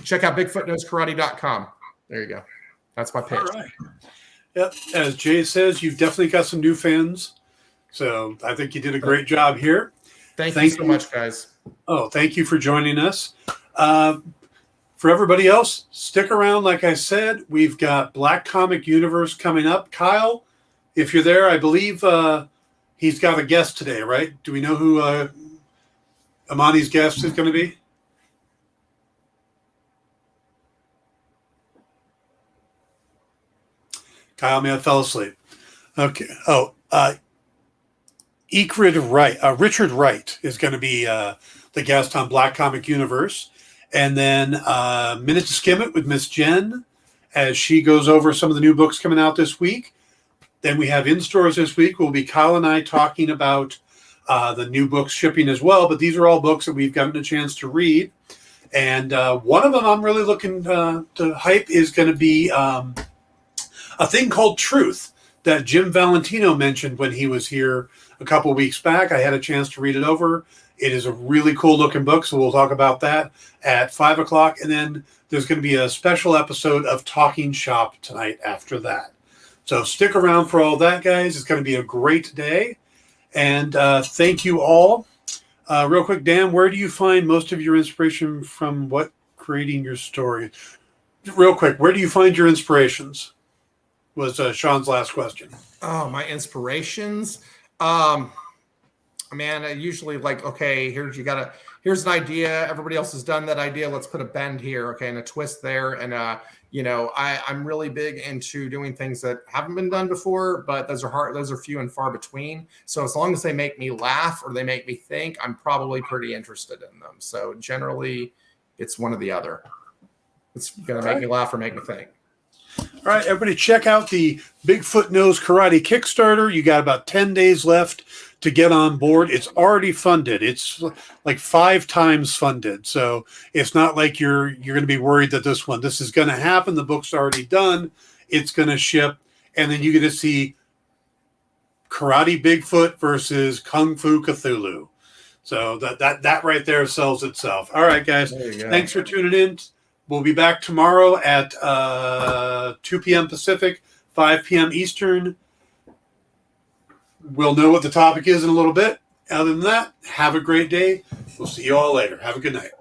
Speaker 2: check out BigfootKnowsKarate.com. There you go. That's my pitch.
Speaker 1: All right. Yep. As Jay says, you've definitely got some new fans. So I think you did a great job here.
Speaker 2: Thank you so much, guys.
Speaker 1: Oh, thank you for joining us. For everybody else, stick around. Like I said, we've got Black Comic Universe coming up. Kyle, if you're there, I believe he's got a guest today, right? Do we know who Amani's guest is going to be? Kyle may have fell asleep. Okay. Oh, Richard Wright is going to be the guest on Black Comic Universe. And then Minute to Skim It with Miss Jen as she goes over some of the new books coming out this week. Then we have in stores this week. Will be Kyle and I talking about the new books shipping as well. But these are all books that we've gotten a chance to read. And one of them I'm really looking to hype is going to be a thing called Truth that Jim Valentino mentioned when he was here a couple weeks back. I had a chance to read it over. It is a really cool looking book, so we'll talk about that at 5 o'clock. And then there's going to be a special episode of Talking Shop tonight after that. So stick around for all that, guys. It's going to be a great day. And thank you all. Real quick, Dan, where do you find most of your inspiration from creating your story? Real quick, where do you find your inspirations? Was Sean's last question.
Speaker 2: Oh, my inspirations. Man, I usually okay, here's an idea. Everybody else has done that idea. Let's put a bend here. Okay. And a twist there. And, I'm really big into doing things that haven't been done before, but those are few and far between. So as long as they make me laugh or they make me think, I'm probably pretty interested in them. So generally it's one or the other. It's going to make me laugh or make me think.
Speaker 1: All right, everybody, check out the Bigfoot Knows Karate Kickstarter. You got about 10 days left to get on board. It's already funded. It's like 5 times funded. So it's not like you're going to be worried that this is going to happen. The book's already done. It's going to ship. And then you get to see Karate Bigfoot versus Kung Fu Cthulhu. So that right there sells itself. All right, guys. Thanks for tuning in. We'll be back tomorrow at 2 p.m. Pacific, 5 p.m. Eastern. We'll know what the topic is in a little bit. Other than that, have a great day. We'll see you all later. Have a good night.